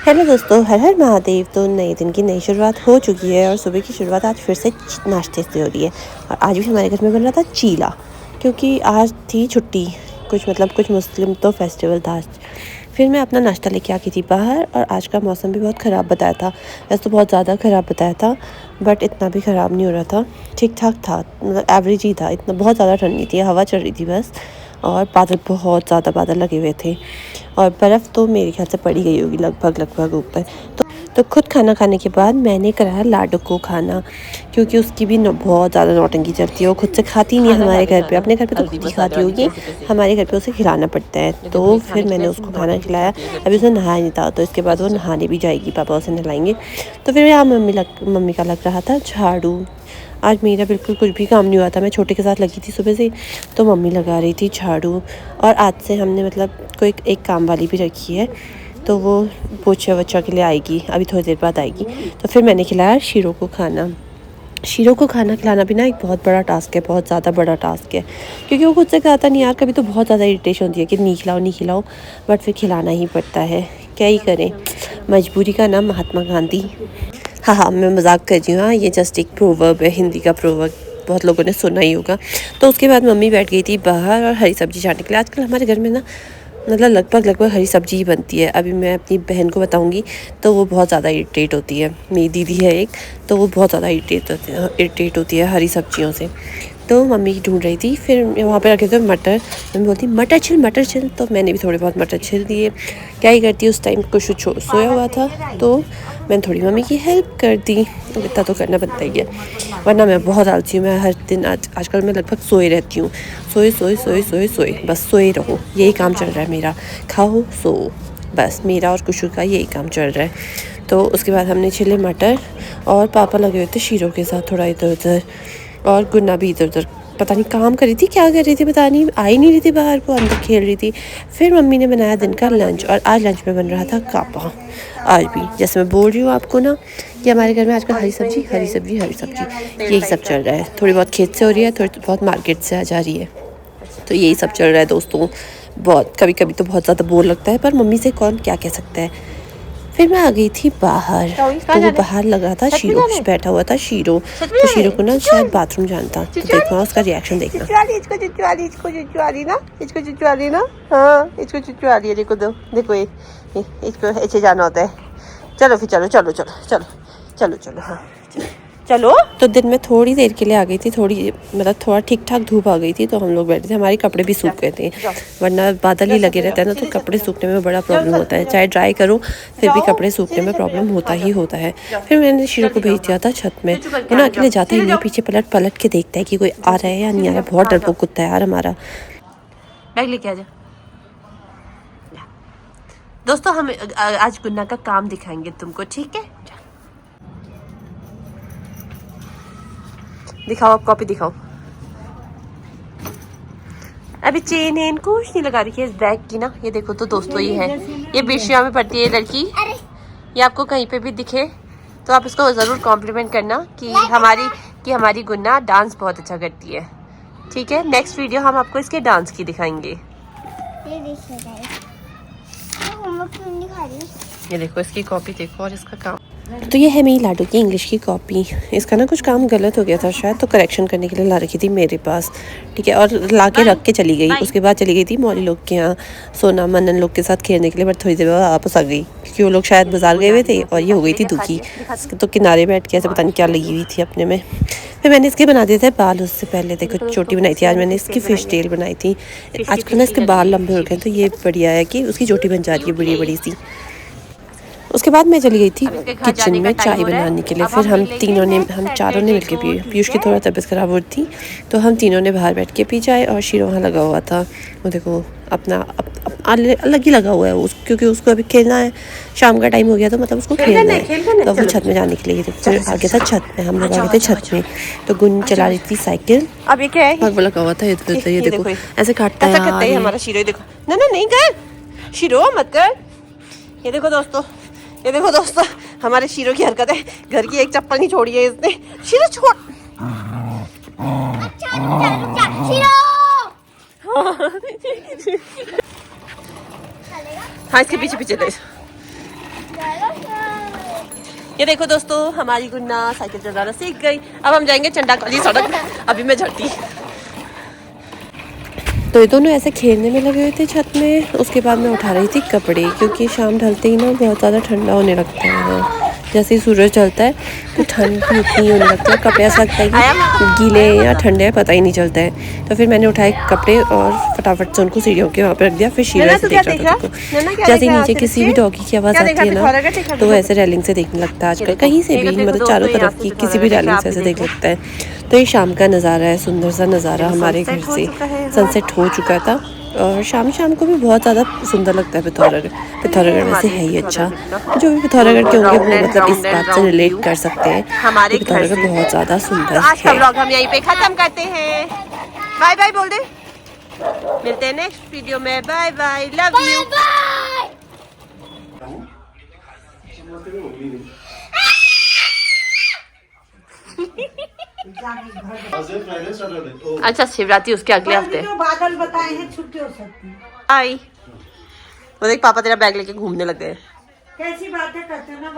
Hello दोस्तों, हर हर महादेव। तो नए दिन की नई शुरुआत हो चुकी है और सुबह की शुरुआत आज फिर से नाश्ते से हो रही है। और आज भी हमारे घर में बन रहा था चीला, क्योंकि आज थी छुट्टी। कुछ मुस्लिम तो फेस्टिवल था आज। फिर मैं अपना नाश्ता लेके आ गई थी बाहर, और आज का मौसम भी बहुत ख़राब बताया था। वैसे तो बहुत ज़्यादा ख़राब बताया था, बट इतना भी ख़राब नहीं हो रहा था, ठीक ठाक था, मतलब एवरेज ही था। इतना बहुत ज़्यादा ठंड नहीं थी, हवा चल रही थी बस। और बादल, बहुत ज़्यादा बादल लगे हुए थे, और बर्फ़ तो मेरे ख्याल से पड़ी गई होगी लगभग ऊपर। तो खुद खाना खाने के बाद मैंने कराया लाडो को खाना, क्योंकि उसकी भी बहुत ज़्यादा नौटंकी चलती है। वो खुद से खाती नहीं है हमारे घर पे। अपने घर पे तो खुद ही खाती होगी, हमारे घर पे उसे खिलाना पड़ता है। तो फिर मैंने उसको खाना खिलाया। अभी उसने नहाया नहीं था, तो इसके बाद वो नहाने भी जाएगी, पापा उसे नहलाएंगे। तो फिर यहाँ मम्मी का लग रहा था झाड़ू। आज मेरा बिल्कुल कुछ भी काम नहीं हुआ था, मैं छोटे के साथ लगी थी सुबह से, तो मम्मी लगा रही थी झाड़ू। और आज से हमने मतलब कोई एक काम वाली भी रखी है, तो वो पोछा वोछा के लिए आएगी, अभी थोड़ी देर बाद आएगी। तो फिर मैंने खिलाया शीरो को खाना। शीरो को खाना खिलाना भी ना एक बहुत बड़ा टास्क है, बहुत ज़्यादा बड़ा टास्क है, क्योंकि वो खुद से खाता नहीं यार। कभी तो बहुत ज़्यादा इरिटेशन होती है कि नहीं खिलाओ, बट फिर खिलाना ही पड़ता है, क्या ही करें, मजबूरी का नाम महात्मा गांधी। हाँ, मैं मजाक कर रही हूँ। हाँ, ये जस्ट एक प्रोवर्ब है, हिंदी का प्रोवर्ब, बहुत लोगों ने सुना ही होगा। तो उसके बाद मम्मी बैठ गई थी बाहर और हरी सब्जी छांटने के लिए। आजकल हमारे घर में ना मतलब लगभग हरी सब्जी ही बनती है। अभी मैं अपनी बहन को बताऊंगी तो वो बहुत ज़्यादा इरिटेट होती है। मेरी दीदी है एक, तो वो बहुत ज़्यादा इरिटेट होती है हरी सब्जियों से। तो मम्मी ढूंढ रही थी, फिर वहाँ पे रखे थे मटर। मम्मी बोलती मटर छिल, तो मैंने भी थोड़े बहुत मटर छिल दिए। क्या ही करती, उस टाइम कुछ सोया हुआ था, तो मैंने थोड़ी मम्मी की हेल्प कर दी। इतना तो करना बनता ही है, वरना मैं बहुत आलसी हूँ। मैं हर दिन आजकल मैं लगभग सोए रहती हूँ। सोए, बस सोए रहो, यही काम चल रहा है मेरा। खाओ सो, बस मेरा और कुशु का यही काम चल रहा है। तो उसके बाद हमने छिले मटर, और पापा लगे हुए थे शीरों के साथ थोड़ा इधर उधर, और गुन्ना भी इधर उधर पता नहीं काम कर रही थी, क्या कर रही थी पता नहीं, आ ही नहीं रही थी बाहर, वो अंदर खेल रही थी। फिर मम्मी ने बनाया दिन का लंच, और आज लंच में बन रहा था कापा। आज भी जैसे मैं बोल रही हूँ आपको ना, कि हमारे घर में आजकल हरी सब्जी यही सब चल रहा है। थोड़ी बहुत खेत से हो रही है, थोड़ी बहुत मार्केट से आ जा रही है, तो यही सब चल रहा है दोस्तों। बहुत कभी कभी तो बहुत ज़्यादा बोर लगता है, पर मम्मी से कौन क्या कह सकता है। फिर मैं आ गई थी बाहर, तो वो बाहर लगा था शीरो, बैठा हुआ था शीरो। तो शीरो को ना शायद बाथरूम जानता, तो देखना उसका रिएक्शन देखना। इसको चुचुआली ना, हाँ इसको चुचुआली है। देखो इसको ऐसे जाना होता है। चलो फिर चलो, हाँ चलो। तो दिन में थोड़ी देर के लिए आ गई थी, थोड़ा ठीक ठाक धूप आ गई थी, तो हम लोग बैठे थे। हमारे कपड़े भी सूख गए थे, वरना बादल ही लगे रहता है ना, तो कपड़े सूखने में बड़ा प्रॉब्लम होता है। चाहे ड्राई करो, फिर भी कपड़े सूखने में प्रॉब्लम होता है। फिर मैंने शीरो को भेज दिया था छत में। वो ना अकेले जाता ही नहीं, पीछे पलट के देखता है कि कोई आ रहा है या नहीं आ रहा है। बहुत डरपोक कुत्ता है यार हमारा। बैग लेके आ जा दोस्तों, हम आज गुन्ना का काम दिखाएंगे तुमको, ठीक है? दिखाओ, आप कॉपी दिखाओ। अभी चेन है, कुछ नहीं लगा रखी है इस बैग की ना। ये देखो तो दोस्तों, ये है, ये बेशिया में पढ़ती है लड़की। ये आपको कहीं पे भी दिखे तो आप इसको ज़रूर कॉम्प्लीमेंट करना कि हमारी गुन्ना डांस बहुत अच्छा करती है, ठीक है? नेक्स्ट वीडियो हम आपको इसके डांस की दिखाएंगे। ये देखो इसकी कॉपी देखो, और इसका काम। तो ये है मेरी लाडो की इंग्लिश की कॉपी। इसका ना कुछ काम गलत हो गया था शायद, तो करेक्शन करने के लिए ला रखी थी मेरे पास, ठीक है? और ला के रख के चली गई। उसके बाद चली गई थी मौली लोग के यहाँ, सोना मनन लोग के साथ खेलने के लिए, बट थोड़ी देर बाद वापस आ गई, क्योंकि वो लोग शायद बाजार गए हुए थे, और ये हो गई थी दुखी। तो किनारे बैठ के ऐसे पता नहीं क्या लगी हुई थी अपने में। फिर मैंने इसके बना दिए थे बाल। उससे पहले देखो चोटी बनाई थी, आज मैंने इसकी फिश टेल बनाई थी। आजकल ना इसके बाल लंबे हो गए, तो ये बढ़िया है कि उसकी चोटी बन जा रही है बड़ी बड़ी सी। उसके बाद मैं चली गई थी किचन में चाय बनाने के लिए। फिर हम चारों ने मिलकर पी। पीयूष की थोड़ा तबीयत ख़राब हो रही थी, तो हम तीनों ने बाहर बैठ के पी चाय, और शीरो वहाँ लगा हुआ था। वो देखो अपना अलग ही लगा हुआ है क्योंकि उसको अभी खेलना है। शाम का टाइम हो गया, तो मतलब उसको खेलना है, तो वो छत में जाने के लिए फिर आ गया था छत में। हम लोग आ गए थे छत में, तो गुन चला रही थी साइकिल। अब ये क्या है, और वो लगा हुआ था इधर। ये देखो ऐसे काटता है हमारा शीरो। देखो ना, नहीं कर शीरो, मत कर। ये देखो दोस्तों, हमारे शीरो की हरकत है। घर की एक चप्पल नहीं छोड़ी है इसने। शीरो छोड़। हाँ, इसके पीछे ले। ये देखो दोस्तों, हमारी गुन्ना साइकिल चलाना सीख गई। अब हम जाएंगे चंडा कॉली सड़क। अभी मैं झटी। तो ये दोनों ऐसे खेलने में लगे हुए थे छत में। उसके बाद मैं उठा रही थी कपड़े, क्योंकि शाम ढलते ही ना बहुत ज़्यादा ठंडा होने लगता है। जैसे ही सूरज ढलता है तो ठंड भी उतनी होने लगती है। कपड़े ऐसा लगता है कि गीले या ठंडे हैं, पता ही नहीं चलता है। तो फिर मैंने उठाए कपड़े और फटाफट से उनको सीढ़ियों के वहाँ पे रख दिया। फिर शीरा से देख रहा था उनको। जैसे नीचे किसी भी डॉगी की आवाज़ आती है ना, तो वो ऐसे रेलिंग से देखने लगता है आजकल, कहीं से भी, मतलब चारों तरफ की किसी भी रेलिंग से ऐसे देख लगता है। तो ये शाम का नज़ारा है, सुंदर सा नज़ारा हमारे घर से। सनसेट हो चुका था और शाम को भी बहुत ज़्यादा सुंदर लगता है पिथौरागढ़। पिथौरागढ़ वैसे है ही अच्छा। जो भी पिथौरागढ़ के होंगे वो मतलब इस बात से रिलेट कर सकते हैं कि पिथौरागढ़ बहुत ज़्यादा सुंदर है। आज का व्लॉग हम यहीं पे ख़त्म करते हैं। बाय बाय बोल दे। मिलते हैं नेक्स्ट वीडियो में। Bye bye, love you. अच्छा, शिवरात्रि उसके अगले हफ्ते। बादल बताए हैं छुट्टी हो सकती है। आई वो देख, पापा तेरा बैग लेके घूमने लगे। कैसी बातें करते हो ना।